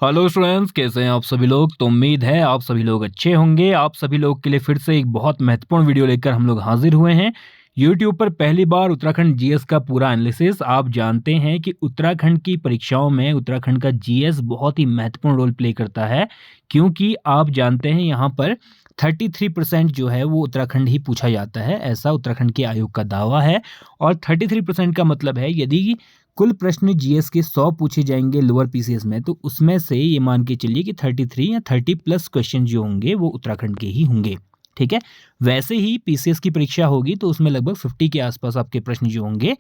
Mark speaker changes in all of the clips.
Speaker 1: Hello students, कैसे हैं आप सभी लोग। तो उम्मीद है आप सभी लोग अच्छे होंगे। आप सभी लोग के लिए फिर से एक बहुत महत्वपूर्ण वीडियो लेकर हम लोग हाजिर हुए हैं। यूट्यूब पर पहली बार उत्तराखंड जीएस का पूरा एनालिसिस। आप जानते हैं कि उत्तराखंड की परीक्षाओं में उत्तराखंड का जीएस बहुत ही महत्वपूर्ण रोल प्ले करता है, क्योंकि आप जानते हैं यहाँ पर 33% जो है वो उत्तराखंड ही पूछा जाता है, ऐसा उत्तराखंड के आयोग का दावा है। और 33% का मतलब है यदि कुल प्रश्न जीएस के 100 पूछे जाएंगे लोअर पीसीएस में, तो उसमें से ये मान के चलिए कि 33 या 30 प्लस क्वेश्चन जो होंगे वो उत्तराखंड के ही होंगे। ठीक है। वैसे ही पीसीएस की परीक्षा होगी तो उसमें लगभग 50 के आसपास आपके प्रश्न जो होंगे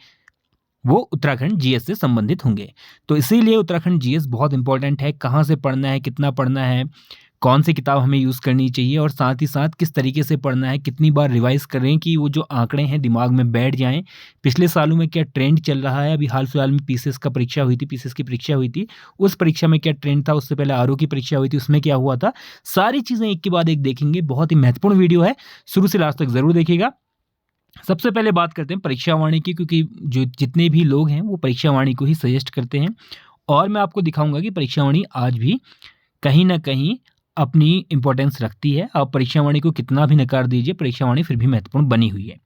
Speaker 1: वो उत्तराखंड जीएस से संबंधित होंगे। तो इसीलिए उत्तराखंड जीएस बहुत इंपॉर्टेंट है। कहाँ से पढ़ना है, कितना पढ़ना है, कौन सी किताब हमें यूज़ करनी चाहिए और साथ ही साथ किस तरीके से पढ़ना है, कितनी बार रिवाइज करें कि वो जो आंकड़े हैं दिमाग में बैठ जाएं। पिछले सालों में क्या ट्रेंड चल रहा है, अभी हाल फिलहाल में पीसीएस का परीक्षा हुई थी, पीसीएस की परीक्षा हुई थी, उस परीक्षा में क्या ट्रेंड था, उससे पहले आरओ की परीक्षा हुई थी, उसमें क्या हुआ था, सारी चीज़ें एक के बाद एक देखेंगे। बहुत ही महत्वपूर्ण वीडियो है, शुरू से लास्ट तक ज़रूर देखिएगा। सबसे पहले बात करते हैं परीक्षा वाणी की, क्योंकि जो जितने भी लोग हैं वो परीक्षा वाणी को ही सजेस्ट करते हैं। और मैं आपको दिखाऊंगा कि परीक्षा वाणी आज भी कहीं ना कहीं अपनी इंपॉर्टेंस रखती है। आप परीक्षा वाणी को कितना भी नकार दीजिए, परीक्षा वाणी फिर भी महत्वपूर्ण बनी हुई है।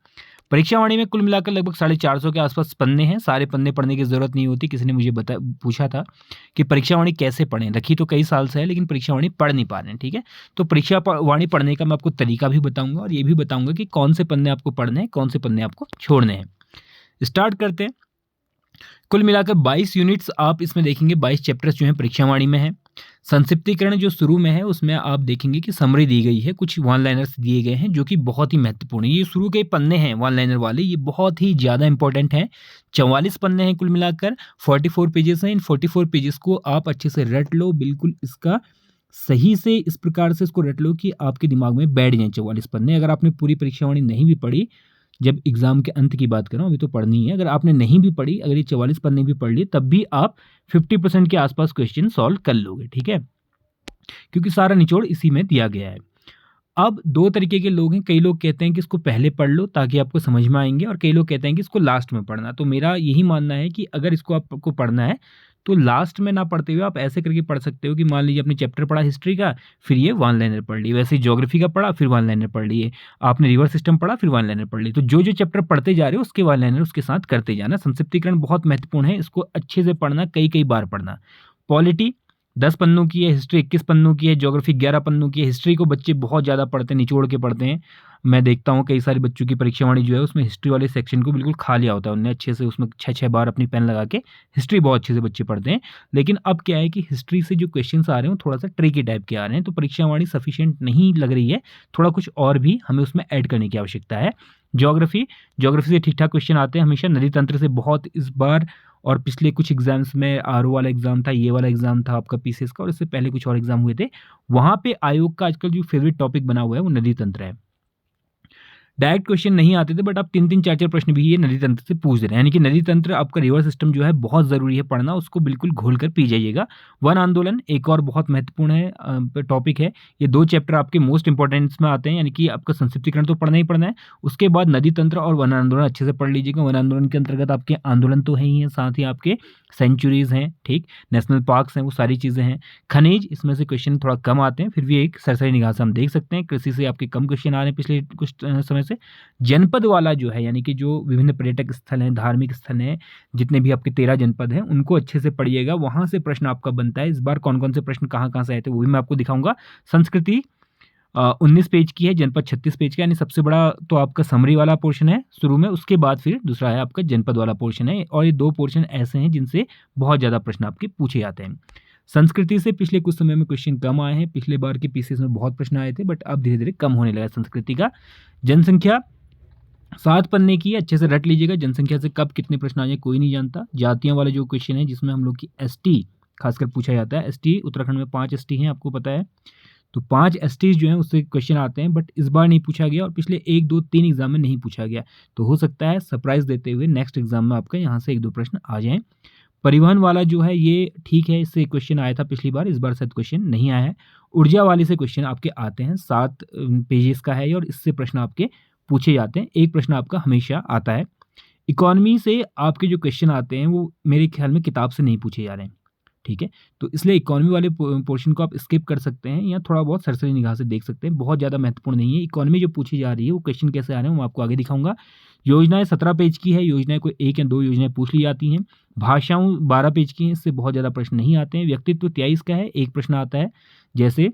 Speaker 1: परीक्षा वाणी में कुल मिलाकर लगभग 450 के आसपास पन्ने हैं। सारे पन्ने पढ़ने की ज़रूरत नहीं होती। किसी ने मुझे पूछा था कि परीक्षा वाणी कैसे पढ़ें। रखी तो कई साल से है, लेकिन परीक्षा वाणी पढ़ नहीं पा रहे हैं। ठीक है। तो परीक्षा वाणी पढ़ने का मैं आपको तरीका भी बताऊंगा और ये भी बताऊंगा कि कौन से पन्ने आपको पढ़ने हैं, कौन से पन्ने आपको छोड़ने हैं। स्टार्ट करते हैं। कुल मिलाकर 22 यूनिट्स आप इसमें देखेंगे, 22 चैप्टर्स जो हैं परीक्षा वाणी में है। संक्षिप्तीकरण जो शुरू में है उसमें आप देखेंगे कि समरी दी गई है, कुछ वन लाइनर्स दिए गए हैं जो कि बहुत ही महत्वपूर्ण है। ये शुरू के पन्ने हैं वन लाइनर वाले, ये बहुत ही ज़्यादा इंपॉर्टेंट हैं। 44 पन्ने हैं कुल मिलाकर, 44 पेजेस हैं। इन 44 पेजेस को आप अच्छे से रट लो, बिल्कुल इसका सही से इस प्रकार से इसको रट लो कि आपके दिमाग में बैठ जाए 44 पन्ने। अगर आपने पूरी परीक्षा वाणी नहीं भी पढ़ी, जब एग्जाम के अंत की बात कर रहा हूँ, अभी तो पढ़नी है, अगर आपने नहीं भी पढ़ी, अगर ये 44 पन्ने भी पढ़ ली, तब भी आप 50% के आसपास क्वेश्चन सॉल्व कर लोगे। ठीक है, क्योंकि सारा निचोड़ इसी में दिया गया है। अब दो तरीके के लोग हैं। कई लोग कहते हैं कि इसको पहले पढ़ लो ताकि आपको समझ में आएंगे, और कई लोग कहते हैं कि इसको लास्ट में पढ़ना। तो मेरा यही मानना है कि अगर इसको आपको पढ़ना है तो लास्ट में ना पढ़ते हुए आप ऐसे करके पढ़ सकते हो कि मान लीजिए आपने चैप्टर पढ़ा हिस्ट्री का, फिर ये वन लाइनर पढ़ लिए। वैसे ही ज्योग्राफी का पढ़ा, फिर वन लाइनर पढ़ लिए। आपने रिवर सिस्टम पढ़ा, फिर वन लाइनर पढ़ लिए। तो जो जो चैप्टर पढ़ते जा रहे हो उसके वन लाइनर उसके साथ करते जाना। संक्षिप्तीकरण बहुत महत्वपूर्ण है, इसको अच्छे से पढ़ना, कई कई बार पढ़ना। पॉलिटी 10 पन्नों की है, हिस्ट्री 21 पन्नों की है, ज्योग्राफी 11 पन्नों की है। हिस्ट्री को बच्चे बहुत ज़्यादा पढ़ते हैं, निचोड़ के पढ़ते हैं। मैं देखता हूँ कई सारे बच्चों की परीक्षा वाणी जो है उसमें हिस्ट्री वाले सेक्शन को बिल्कुल खा लिया होता है उन्होंने अच्छे से, उसमें 6-6 बार अपनी पेन लगा के हिस्ट्री बहुत अच्छे से बच्चे पढ़ते हैं। लेकिन अब क्या है कि हिस्ट्री से जो क्वेश्चंस आ रहे हैं वो थोड़ा सा ट्रिकी टाइप के आ रहे हैं, तो परीक्षा वाणी सफिशिएंट नहीं लग रही है। थोड़ा कुछ और भी हमें उसमें ऐड करने की आवश्यकता है। ज्योग्राफी ज्योग्राफी से ठीक ठाक क्वेश्चन आते हैं हमेशा। नदी तंत्र से बहुत इस बार और पिछले कुछ एग्जाम्स में, आरओ वाला एग्जाम था, ये वाला एग्जाम था आपका पीसीएस का, और इससे पहले कुछ और एग्जाम हुए थे, वहां पे आयोग का आजकल जो फेवरेट टॉपिक बना हुआ है वो नदी तंत्र है। डायरेक्ट क्वेश्चन नहीं आते थे, बट आप 3-3 4-4 प्रश्न भी ये नदी तंत्र से पूछ रहे हैं। यानी कि नदी तंत्र आपका रिवर सिस्टम जो है बहुत ज़रूरी है पढ़ना, उसको बिल्कुल घोल कर पी जाइएगा। वन आंदोलन एक और बहुत महत्वपूर्ण है टॉपिक है। ये 2 चैप्टर आपके मोस्ट इंपॉर्टेंट्स में आते हैं, यानी कि आपका संक्षिप्तीकरण तो पढ़ना ही पढ़ना है। उसके बाद नदी तंत्र और वन आंदोलन अच्छे से पढ़ लीजिएगा। वन आंदोलन के अंतर्गत आपके आंदोलन तो है ही हैं, साथ ही आपके सेंचुरीज़ हैं, ठीक, नेशनल पार्क्स हैं, वो सारी चीज़ें हैं। खनिज, इसमें से क्वेश्चन थोड़ा कम आते हैं, फिर भी एक सरसरी निगाह से हम देख सकते हैं। कृषि से आपके कम क्वेश्चन आ रहे हैं पिछले कुछ समय से। जनपद वाला जो है, यानी कि जो विभिन्न पर्यटक स्थल हैं, धार्मिक स्थल हैं, जितने भी आपके 13 जनपद हैं, उनको अच्छे से पढ़िएगा। वहाँ से प्रश्न आपका बनता है। इस बार कौन-कौन से प्रश्न कहाँ-कहाँ से आए थे वो भी मैं आपको दिखाऊँगा। संस्कृति 19 पेज की है, जनपद 36 पेज का, यानी सबसे बड़ा तो आपका समरी वाला पोर्शन है शुरू में, उसके बाद फिर दूसरा है आपका जनपद वाला पोर्शन है। और ये 2 पोर्शन ऐसे हैं जिनसे बहुत ज़्यादा प्रश्न आपके पूछे जाते हैं। संस्कृति से पिछले कुछ समय में क्वेश्चन कम आए हैं। पिछले बार के पीसीएस में बहुत प्रश्न आए थे, बट अब धीरे-धीरे कम होने लगा है संस्कृति का। जनसंख्या 7 पन्ने की है, अच्छे से रट लीजिएगा। जनसंख्या से कब कितने प्रश्न आ जाए कोई नहीं जानता। जातियों वाला जो क्वेश्चन है जिसमें हम लोग की एसटी खासकर पूछा जाता है। एसटी उत्तराखंड में 5 एसटी हैं, आपको पता है। तो 5 एसटीज जो हैं उससे क्वेश्चन आते हैं, बट इस बार नहीं पूछा गया और पिछले 1, 2, 3 एग्जाम में नहीं पूछा गया। तो हो सकता है सरप्राइज देते हुए नेक्स्ट एग्जाम में आपका यहाँ से 1-2 प्रश्न आ जाएँ। परिवहन वाला जो है ये ठीक है, इससे क्वेश्चन आया था पिछली बार, इस बार शायद क्वेश्चन नहीं आया है। ऊर्जा वाले से क्वेश्चन आपके आते हैं, 7 पेजेस का है ये, और इससे प्रश्न आपके पूछे जाते हैं। एक प्रश्न आपका हमेशा आता है। इकोनॉमी से आपके जो क्वेश्चन आते हैं वो मेरे ख्याल में किताब से नहीं पूछे जा रहे हैं। ठीक है। तो इसलिए इकोनॉमी वाले पोर्शन को आप स्किप कर सकते हैं या थोड़ा बहुत सरसरी निगाह से देख सकते हैं, बहुत ज़्यादा महत्वपूर्ण नहीं है। इकोनॉमी जो पूछी जा रही है वो क्वेश्चन कैसे आ रहे हैं वो आपको आगे दिखाऊंगा। योजनाएं 17 पेज की है, योजनाएं कोई 1 या 2 योजनाएं पूछ ली जाती हैं। भाषाओं 12 पेज की हैं, इससे बहुत ज़्यादा प्रश्न नहीं आते हैं। व्यक्तित्व 23 का है, एक प्रश्न आता है। जैसे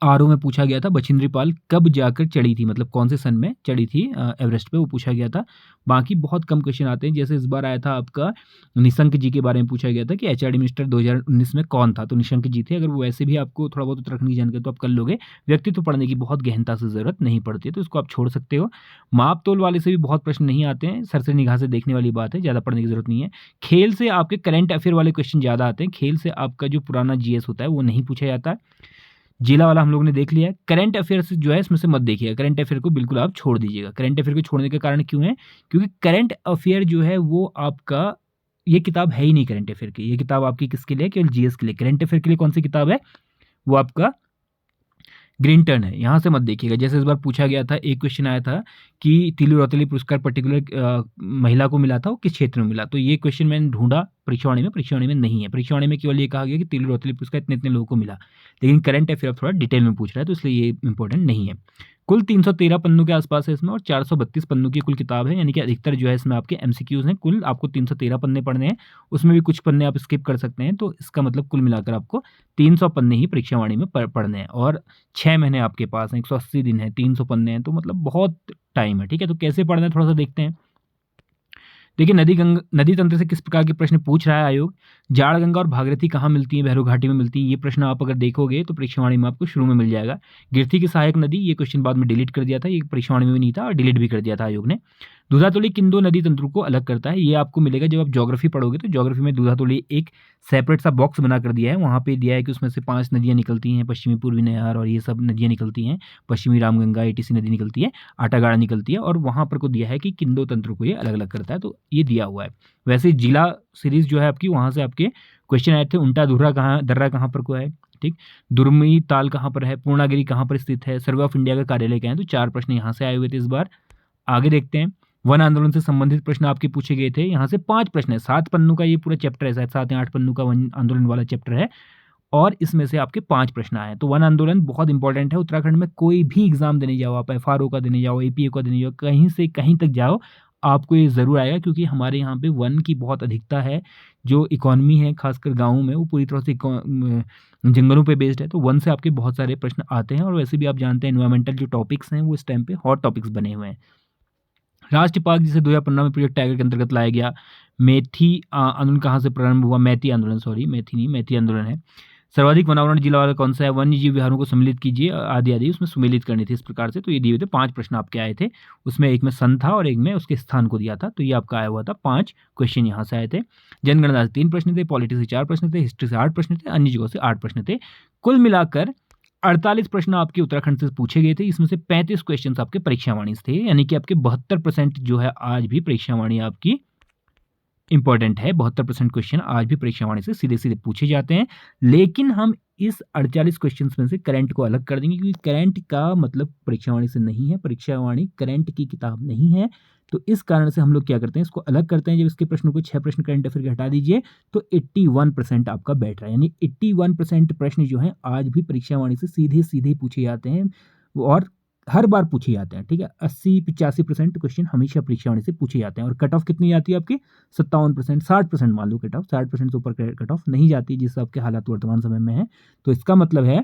Speaker 1: आरओ में पूछा गया था बछेंद्री पाल कब जाकर चढ़ी थी, मतलब कौन से सन में चढ़ी थी एवरेस्ट पे, वो पूछा गया था। बाकी बहुत कम क्वेश्चन आते हैं। जैसे इस बार आया था आपका निशंक जी के बारे में पूछा गया था कि एचआरडी मिनिस्टर 2019 में कौन था, तो निशंक जी थे। अगर वो वैसे भी आपको थोड़ा बहुत उत्तराखंड की जानकारी तो आप कर लोगे। व्यक्तित्व पढ़ने की बहुत गहनता से जरूरत नहीं पड़ती है, तो इसको आप छोड़ सकते हो। माप तोल वाले से भी बहुत प्रश्न नहीं आते हैं, सरसरी निगाह से देखने वाली बात है, ज़्यादा पढ़ने की जरूरत नहीं है। खेल से आपके करंट अफेयर वाले क्वेश्चन ज़्यादा आते हैं, खेल से आपका जो पुराना जीएस होता है वो नहीं पूछा जाता है। जिला वाला हम लोग ने देख लिया है। करंट अफेयर्स जो है इसमें से मत देखिएगा, करंट अफेयर को बिल्कुल आप छोड़ दीजिएगा। करंट अफेयर को छोड़ने का कारण क्यों है? क्योंकि करंट अफेयर जो है वो आपका, ये किताब है ही नहीं करंट अफेयर की। ये किताब आपकी किसके लिए है? केवल जीएस के लिए। करंट अफेयर के लिए कौन सी किताब है? वो आपका ग्रीन टर्न है, यहाँ से मत देखिएगा। जैसे इस बार पूछा गया था, एक क्वेश्चन आया था कि तिलु रौतेली पुरस्कार पर्टिकुलर महिला को मिला था, वो किस क्षेत्र में मिला। तो ये क्वेश्चन मैंने ढूंढा परीक्षावाणी में नहीं है। परीक्षावाणी में केवल ये कहा गया कि तिलु रौतेली पुरस्कार इतने इतने लोगों को मिला, लेकिन करंट अफेयर थोड़ा डिटेल में पूछ रहा है, तो इसलिए ये इंपॉर्टेंट नहीं है। कुल 313 पन्नों के आसपास है इसमें, और 432 पन्नों की कुल किताब है, यानी कि अधिकतर जो है इसमें आपके एमसीक्यूज हैं। कुल आपको 313 पन्ने पढ़ने हैं, उसमें भी कुछ पन्ने आप स्किप कर सकते हैं। तो इसका मतलब कुल मिलाकर आपको 300 पन्ने ही परीक्षावाणी में पढ़ने हैं, और 6 महीने आपके पास हैं, 180 दिन है, 300 पन्ने हैं, तो मतलब बहुत टाइम है। ठीक है, तो कैसे पढ़ना है थोड़ा सा देखते हैं। देखिए, नदी तंत्र से किस प्रकार के प्रश्न पूछ रहा है आयोग। जाड़ गंगा और भागीरथी कहाँ मिलती है? भैरव घाटी में मिलती है। ये प्रश्न आप अगर देखोगे तो परीक्षावाणी में आपको शुरू में मिल जाएगा। गिरथी की सहायक नदी, ये क्वेश्चन बाद में डिलीट कर दिया था, ये परीक्षावाणी में भी नहीं था और डिलीट भी कर दिया था आयोग ने। दूधातोली किन दो नदी तंत्रों को अलग करता है? ये आपको मिलेगा जब आप ज्योग्राफी पढ़ोगे, तो ज्योग्राफी में दूधातोली एक सेपरेट सा बॉक्स बना कर दिया है, वहाँ पे दिया है कि उसमें से 5 नदियाँ निकलती हैं, पश्चिमी पूर्वी नयार और ये सब नदियाँ निकलती हैं, पश्चिमी रामगंगा एटीसी नदी निकलती है, आटागाड़ा निकलती है, और वहाँ पर को दिया है कि किन दो तंत्रों को ये अलग अलग करता है, तो ये दिया हुआ है। वैसे जिला सीरीज जो है आपकी, वहाँ से आपके क्वेश्चन आए थे। उल्टा दर्रा कहाँ पर को है, ठीक। दुर्मी ताल कहाँ पर है, पूर्णागिरी कहाँ पर स्थित है, सर्वे ऑफ इंडिया का कार्यालय क्या है। तो 4 प्रश्न यहाँ से आए हुए थे इस बार। आगे देखते हैं। वन आंदोलन से संबंधित प्रश्न आपके पूछे गए थे, यहाँ से 5 प्रश्न है। 7 पन्नों का ये पूरा चैप्टर है, शायद 7 या 8 पन्नों का वन आंदोलन वाला चैप्टर है, और इसमें से आपके 5 प्रश्न आए। तो वन आंदोलन बहुत इंपॉर्टेंट है। उत्तराखंड में कोई भी एग्जाम देने जाओ, आप एफआरओ का देने जाओ, एपीए का देने जाओ, कहीं से कहीं तक जाओ, आपको ये ज़रूर आएगा, क्योंकि हमारे यहाँ पे वन की बहुत अधिकता है। जो इकोनॉमी है खासकर गाँव में, वो पूरी तरह से जंगलों पे बेस्ड है, तो वन से आपके बहुत सारे प्रश्न आते हैं। और वैसे भी आप जानते हैं एनवायरमेंटल जो टॉपिक्स हैं वो इस टाइम पे हॉट टॉपिक्स बने हुए हैं। राष्ट्रीय पार्क जिसे 2015 में प्रोजेक्ट टाइगर के अंतर्गत लाया गया। मेथी आंदोलन कहाँ से प्रारंभ हुआ? मैती आंदोलन, सॉरी मेथी नहीं, मैती आंदोलन है। सर्वाधिक वनावरण जिला वाला कौन सा है? वन्य जीव विहारों को सम्मिलित कीजिए, आदि आदि उसमें सुमेलित करनी थी इस प्रकार से। तो ये दिए हुए थे 5 प्रश्न आपके आए थे, उसमें एक में सन था और एक में उसके स्थान को दिया था। तो ये आपका आया हुआ था, 5 क्वेश्चन यहाँ से आए थे। जनगणना से 3 प्रश्न थे, पॉलिटी से 4 प्रश्न थे, हिस्ट्री से 8 प्रश्न थे, अन्य जगहों से 8 प्रश्न थे। कुल मिलाकर 48 प्रश्न आपके उत्तराखंड से पूछे गए थे। इसमें से 35 क्वेश्चन आपके परीक्षावाणी से थे, यानी कि आपके 72% जो है आज भी परीक्षावाणी आपकी इंपॉर्टेंट है। 72% क्वेश्चन आज भी परीक्षावाणी से सीधे सीधे पूछे जाते हैं। लेकिन हम इस 48 क्वेश्चन में से करंट को अलग कर देंगे, क्योंकि करंट का मतलब परीक्षावाणी से नहीं है, परीक्षावाणी करंट की किताब नहीं है। तो इस कारण से हम लोग क्या करते हैं, इसको अलग करते हैं। जब इसके प्रश्नों को 6 प्रश्न करंट अफेयर के हटा दीजिए, तो 81% आपका बैठ रहा है, यानी 81% प्रश्न जो हैं आज भी परीक्षावाणी से सीधे सीधे पूछे जाते हैं, और हर बार पूछे जाते हैं। ठीक है, 80-85% क्वेश्चन हमेशा परीक्षावाणी से पूछे जाते हैं। और कट ऑफ कितनी आती है आपकी? 57%, 60% मान लो कट ऑफ, 60% से ऊपर कट ऑफ नहीं जाती, जिससे आपके हालात वर्तमान समय में है। तो इसका मतलब है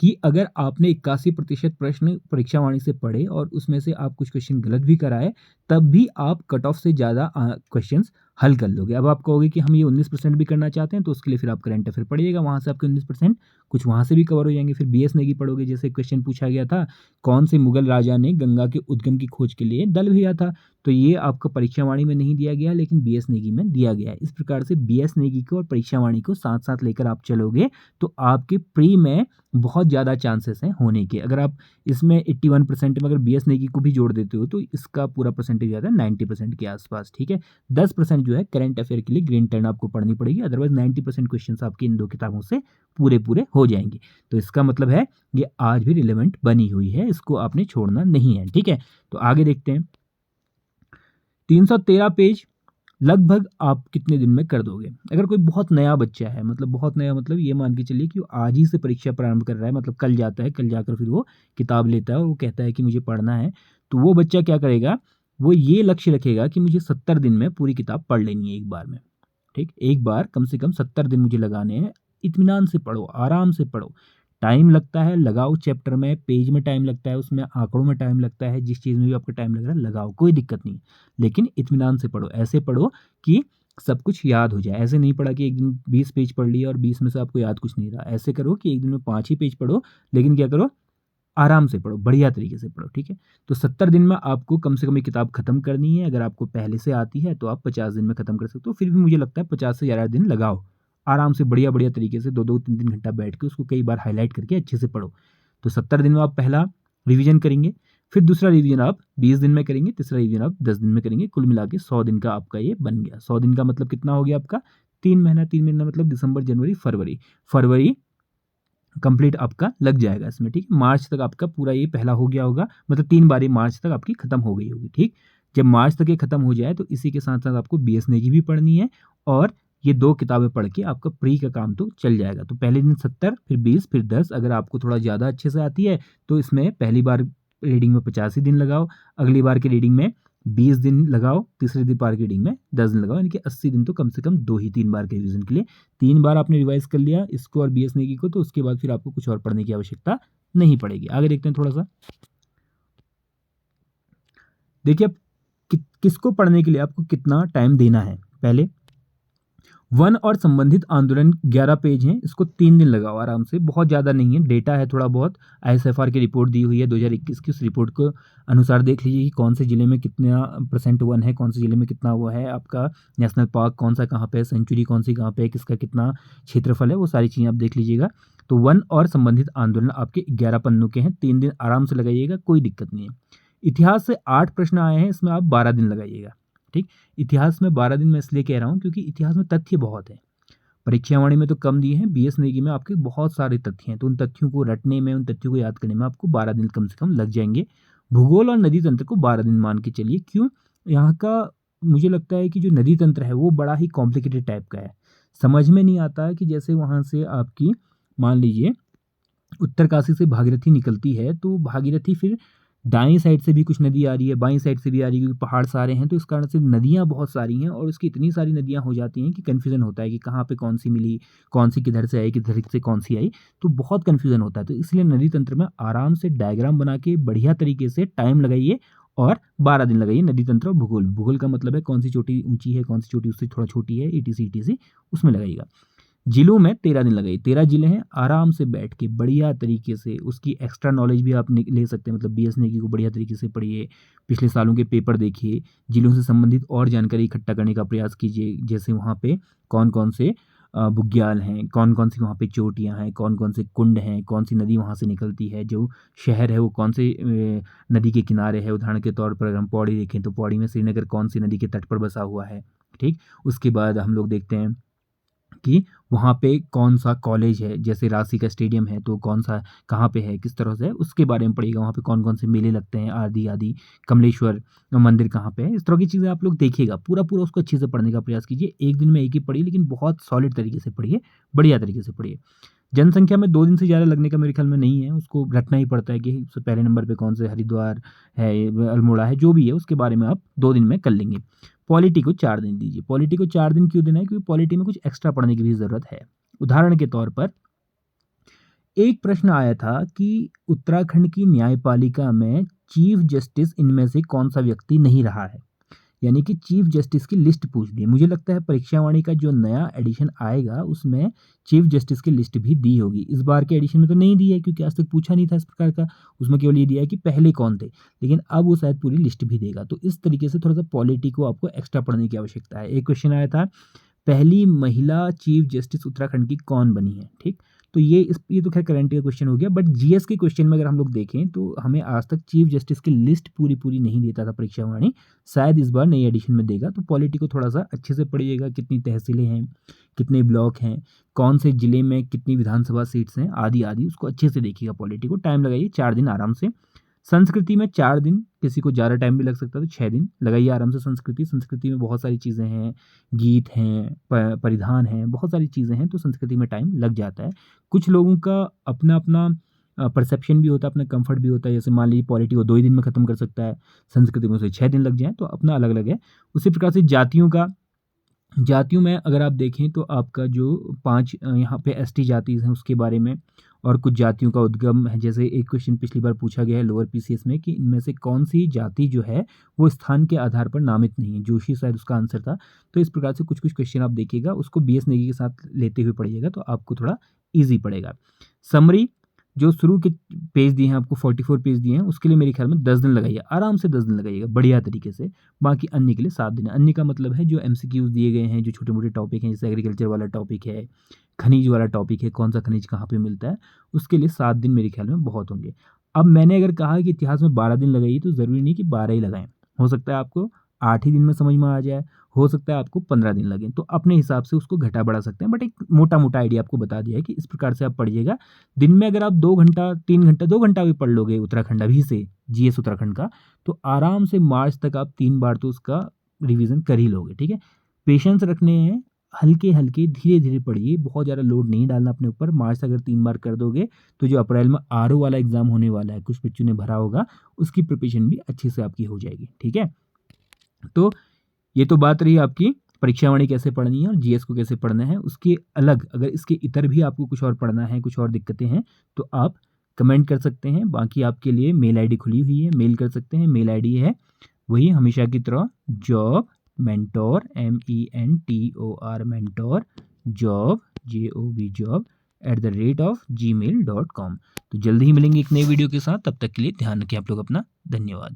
Speaker 1: कि अगर आपने 81% प्रश्न परीक्षावाणी से पढ़े और उसमें से आप कुछ क्वेश्चन गलत भी कराए, तब भी आप कट ऑफ से ज़्यादा क्वेश्चंस हल कर लोगे। अब आप कहोगे कि हम ये 19% भी करना चाहते हैं, तो उसके लिए फिर आप करंट अफेयर पढ़िएगा, वहाँ से आपके 19% कुछ वहाँ से भी कवर हो जाएंगे। फिर बीएस नेगी पढ़ोगे, जैसे क्वेश्चन पूछा गया था, कौन से मुगल राजा ने गंगा के उद्गम की खोज के लिए दल भेजा था? तो ये आपका परीक्षावाणी में नहीं दिया गया, लेकिन बीएस नेगी में दिया गया है। इस प्रकार से बीएस नेगी को और परीक्षावाणी को साथ साथ लेकर आप चलोगे, तो आपके प्री में बहुत ज़्यादा चांसेस हैं होने के। अगर आप इसमें 81% में अगर बीएस नेगी को भी जोड़ देते हो, तो इसका पूरा परसेंटेज आता है 90% के आसपास। ठीक है, 10% जो है करंट अफेयर के लिए ग्रीन टर्न आपको पढ़नी पड़ेगी, अदरवाइज 90% क्वेश्चन आपकी इन 2 किताबों से पूरे हो जाएंगे। तो इसका मतलब है ये आज भी रिलेवेंट बनी हुई है, इसको आपने छोड़ना नहीं है। ठीक है, तो आगे देखते हैं। 313 पेज लगभग आप कितने दिन में कर दोगे? अगर कोई बहुत नया बच्चा है, मतलब बहुत नया मतलब ये मान के चलिए कि वो आज ही से परीक्षा प्रारंभ कर रहा है, मतलब कल जाता है, कल जाकर फिर वो किताब लेता है और वो कहता है कि मुझे पढ़ना है, तो वो बच्चा क्या करेगा, वो ये लक्ष्य रखेगा कि मुझे 70 दिन में पूरी किताब पढ़ लेनी है एक बार में, ठीक? एक बार कम से कम 70 दिन मुझे लगाने हैं, इत्मीनान से पढ़ो, आराम से पढ़ो। टाइम लगता है, लगाओ चैप्टर में, पेज में टाइम लगता है, उसमें आँकड़ों में टाइम लगता है, जिस चीज़ में भी आपका टाइम लग रहा है लगाओ, कोई दिक्कत नहीं। लेकिन इत्मीनान से पढ़ो, ऐसे पढ़ो कि सब कुछ याद हो जाए। ऐसे नहीं पढ़ा कि एक दिन 20 पेज पढ़ लिया और 20 में से आपको याद कुछ नहीं रहा। ऐसे करो कि एक दिन में 5 ही पेज पढ़ो, लेकिन क्या करो, आराम से पढ़ो, बढ़िया तरीके से पढ़ो, ठीक है? तो 70 दिन में आपको कम से कम ये किताब खत्म करनी है। अगर आपको पहले से आती है तो आप 50 दिन में खत्म कर सकते हो। फिर भी मुझे लगता है 50 से ज़्यादा दिन लगाओ। आराम से बढ़िया-बढ़िया तरीके से 2-2 3-3 घंटा बैठ के उसको कई बार हाइलाइट करके अच्छे से पढ़ो। तो 70 दिन में आप पहला रिवीजन करेंगे, फिर दूसरा रिवीजन आप 20 दिन में करेंगे, तीसरा रिवीजन आप 10 दिन में करेंगे। कुल मिला के 100 दिन का आपका ये बन गया। 100 दिन का मतलब कितना हो गया आपका? 3 महीना, 3 महीना मतलब दिसंबर, जनवरी, फरवरी। फरवरी कंप्लीट आपका लग जाएगा इसमें, ठीक है? मार्च तक आपका पूरा ये पहला हो गया होगा, मतलब 3 बारी मार्च तक आपकी खत्म हो गई होगी, ठीक? जब मार्च तक ये खत्म हो जाए तो इसी के साथ-साथ आपको बीएसएनए की भी पढ़नी है और ये 2 किताबें पढ़ के आपका प्री का काम तो चल जाएगा। तो पहले दिन 70 फिर 20 फिर 10, अगर आपको थोड़ा ज़्यादा अच्छे से आती है तो इसमें पहली बार रीडिंग में 85 दिन लगाओ, अगली बार की रीडिंग में 20 दिन लगाओ, तीसरी बार की रीडिंग में 10 दिन लगाओ, यानी कि 80 दिन तो कम से कम 2 ही 3 बार के रिवीजन के लिए। 3 बार आपने रिवाइज़ कर लिया इसको और बीएस नेगी को, तो उसके बाद फिर आपको कुछ और पढ़ने की आवश्यकता नहीं पड़ेगी। आगे देखते हैं थोड़ा-सा। देखिए अब किसको पढ़ने के लिए आपको कितना टाइम देना है। पहले वन और संबंधित आंदोलन 11 पेज हैं, इसको 3 दिन लगाओ आराम से, बहुत ज़्यादा नहीं है, डेटा है थोड़ा बहुत। आईएसएफआर की रिपोर्ट दी हुई है 2021 की, उस रिपोर्ट को अनुसार देख लीजिए कि कौन से ज़िले में कितना परसेंट वन है, कौन से ज़िले में कितना वो है आपका नेशनल पार्क, कौन सा कहाँ पे है, सेंचुरी कौन सी कहाँ पे है, किसका कितना क्षेत्रफल है, वो सारी चीज़ें आप देख लीजिएगा। तो वन और संबंधित आंदोलन आपके 11 पन्नों के हैं, 3 दिन आराम से लगाइएगा, कोई दिक्कत नहीं है। इतिहास से 8 प्रश्न आए हैं, इसमें आप 12 दिन लगाइएगा, ठीक? इतिहास में 12 दिन मैं इसलिए कह रहा हूँ क्योंकि इतिहास में तथ्य बहुत हैं। परीक्षावाणी में तो कम दिए हैं, बीएस नेगी में आपके बहुत सारे तथ्य हैं, तो उन तथ्यों को रटने में, उन तथ्यों को याद करने में आपको 12 दिन कम से कम लग जाएँगे। भूगोल और नदी तंत्र को 12 दिन मान के चलिए, क्यों? यहाँ का मुझे लगता है कि जो नदी तंत्र है वो बड़ा ही कॉम्प्लिकेटेड टाइप का है। समझ में नहीं आता है कि जैसे वहाँ से आपकी मान लीजिए उत्तरकाशी से भागीरथी निकलती है, तो भागीरथी फिर दाएँ साइड से भी कुछ नदी आ रही है, बाएँ साइड से भी आ रही है, क्योंकि पहाड़ सारे हैं, तो इस कारण से नदियाँ बहुत सारी हैं और उसकी इतनी सारी नदियाँ हो जाती हैं कि कन्फ्यूज़न होता है कि कहाँ पे कौन-सी मिली, कौन-सी किधर से आई, किधर से कौन-सी आई, तो बहुत कन्फ्यूज़न होता है। तो इसलिए नदी तंत्र में आराम से डायग्राम बना के बढ़िया तरीके से टाइम लगाइए और 12 दिन लगाइए नदी तंत्र और भूगोल। भूगोल का मतलब है कौन-सी चोटी ऊँची है, कौन-सी चोटी उससे थोड़ा छोटी है, ईटीसी-ईटीसी उसमें लगाइएगा। जिलों में 13 दिन लगाइए, 13 जिले हैं, आराम से बैठ के बढ़िया तरीके से उसकी एक्स्ट्रा नॉलेज भी आप ले सकते हैं, मतलब बीएस नेगी को बढ़िया तरीके से पढ़िए, पिछले सालों के पेपर देखिए, जिलों से संबंधित और जानकारी इकट्ठा करने का प्रयास कीजिए, जैसे वहाँ पे कौन-कौन से बुग्याल हैं, कौन-कौन सी वहाँ पे चोटियाँ हैं, कौन-कौन से कुंड हैं, कौन सी नदी वहाँ से निकलती है, जो शहर है वो कौन से नदी के किनारे है। उदाहरण के तौर पर अगर हम पौड़ी देखें तो पौड़ी में श्रीनगर कौन सी नदी के तट पर बसा हुआ है, ठीक? उसके बाद हम लोग देखते हैं कि वहाँ पे कौन-सा कॉलेज है, जैसे रांची का स्टेडियम है, तो कौन-सा कहाँ पे है, किस तरह से है, उसके बारे में पढ़िएगा। वहाँ पे कौन-कौन से मेले लगते हैं, आदि-आदि, कमलेश्वर मंदिर कहाँ पे है, इस तरह की चीज़ें आप लोग देखिएगा। पूरा-पूरा उसको अच्छे से पढ़ने का प्रयास कीजिए। एक दिन में एक ही पढ़िए, लेकिन बहुत सॉलिड तरीके से पढ़िए, बढ़िया तरीके से पढ़िए। जनसंख्या में 2 दिन से ज़्यादा लगने का मेरे ख्याल में नहीं है, उसको रटना ही पड़ता है कि सबसे पहले नंबर पे कौन से हरिद्वार है, अल्मोड़ा है, जो भी है उसके बारे में आप 2 दिन में कर लेंगे। पॉलिटी को 4 दिन दीजिए। पॉलिटी को 4 दिन क्यों देना है? क्योंकि पॉलिटी में कुछ एक्स्ट्रा पढ़ने की भी ज़रूरत है। उदाहरण के तौर पर एक प्रश्न आया था कि उत्तराखंड की न्यायपालिका में चीफ जस्टिस इनमें से कौन-सा व्यक्ति नहीं रहा है? यानी कि चीफ जस्टिस की लिस्ट पूछ दी है। मुझे लगता है परीक्षावाणी का जो नया एडिशन आएगा उसमें चीफ जस्टिस की लिस्ट भी दी होगी। इस बार के एडिशन में तो नहीं दी है क्योंकि आज तक पूछा नहीं था इस प्रकार का। उसमें केवल ये दिया है कि पहले कौन थे, लेकिन अब वो शायद पूरी लिस्ट भी देगा। तो इस तरीके से थोड़ा-सा पॉलिटी को आपको एक्स्ट्रा पढ़ने की आवश्यकता है। एक क्वेश्चन आया था, पहली महिला चीफ जस्टिस उत्तराखंड की कौन बनी है? ठीक? तो ये तो खैर करंट का क्वेश्चन हो गया, बट जीएस के क्वेश्चन में अगर हम लोग देखें तो हमें आज तक चीफ जस्टिस की लिस्ट पूरी-पूरी नहीं देता था परीक्षावाणी। शायद इस बार नई एडिशन में देगा, तो पॉलिटी को थोड़ा-सा अच्छे से पढ़िएगा, कितनी तहसीलें हैं, कितने ब्लॉक हैं, कौन से ज़िले में कितनी विधानसभा सीट्स हैं, आदि-आदि उसको अच्छे से देखिएगा पॉलिटी को। टाइम लगाइए 4 दिन आराम से। संस्कृति में 4 दिन, किसी को ज़्यादा टाइम भी लग सकता है तो 6 दिन लगाइए आराम से। संस्कृति में बहुत सारी चीज़ें हैं, गीत हैं, परिधान हैं, बहुत सारी चीज़ें हैं, तो संस्कृति में टाइम लग जाता है। कुछ लोगों का अपना-अपना परसेप्शन भी होता है, अपना कम्फर्ट भी होता है। जैसे मान लीजिए पॉलिटी वो 2 ही दिन में ख़त्म कर सकता है, संस्कृति में उसे 6 दिन लग जाएँ, तो अपना अलग-अलग है। उसी प्रकार से जातियों में अगर आप देखें तो आपका जो 5 यहाँ पे एसटी जातिज़ हैं उसके बारे में, और कुछ जातियों का उद्गम है। जैसे एक क्वेश्चन पिछली बार पूछा गया है लोअर पीसीएस में कि इनमें से कौन-सी जाति जो है वो स्थान के आधार पर नामित नहीं है, जोशी शायद उसका आंसर था। तो इस प्रकार से कुछ-कुछ क्वेश्चन आप देखिएगा, उसको बीएस नेगी के साथ लेते हुए पढ़िएगा तो आपको थोड़ा ईज़ी पड़ेगा। समरी जो शुरू के पेज दिए हैं आपको, 44 पेज दिए हैं, उसके लिए मेरे ख्याल में 10 दिन लगाइए, आराम से 10 दिन लगाइएगा बढ़िया तरीके से। बाकी अन्य के लिए 7 दिन। अन्य का मतलब है जो एमसीक्यूज़ दिए गए हैं, जो छोटे-मोटे टॉपिक हैं, जैसे एग्रीकल्चर वाला टॉपिक है, खनिज वाला टॉपिक है, कौन सा खनिज कहाँ पे मिलता है, उसके लिए 7 दिन मेरे ख्याल में बहुत होंगे। अब मैंने अगर कहा कि इतिहास में 12 दिन लगाइए, तो ज़रूरी नहीं कि 12 ही लगाएँ। हो सकता है आपको 8 ही दिन में समझ में आ जाए, हो सकता है आपको 15 दिन लगें, तो अपने हिसाब से उसको घटा-बढ़ा सकते हैं। बट एक मोटा-मोटा आइडिया आपको बता दिया है कि इस प्रकार से आप पढ़िएगा। दिन में अगर आप 2 घंटा, 3 घंटा, 2 घंटा भी पढ़ लोगे उत्तराखंड अभी से, जीएस उत्तराखंड का, तो आराम से मार्च तक आप 3 बार तो उसका रिवीजन कर ही लोगे, ठीक है? पेशेंस रखने हैं, हल्के-हल्के, धीरे-धीरे पढ़िए, बहुत ज़्यादा लोड नहीं डालना अपने ऊपर। मार्च तक अगर 3 बार कर दोगे, तो जो अप्रैल में आरओ वाला एग्ज़ाम होने वाला है, कुछ बच्चों ने भरा होगा, उसकी प्रिपरेशन भी अच्छे से आपकी हो जाएगी, ठीक है? तो ये तो बात रही आपकी परीक्षा वाणी कैसे पढ़नी है और जीएस को कैसे पढ़ना है। उसके अलग अगर इसके इतर भी आपको कुछ और पढ़ना है, कुछ और दिक्कतें हैं, तो आप कमेंट कर सकते हैं। बाकी आपके लिए मेल आईडी खुली हुई है, मेल कर सकते हैं। मेल आईडी है वही हमेशा की तरह, job mentor, MENTOR mentor, job JOB@gmail.com। तो जल्दी ही मिलेंगे एक नई वीडियो के साथ। तब तक के लिए ध्यान रखें आप लोग अपना। धन्यवाद।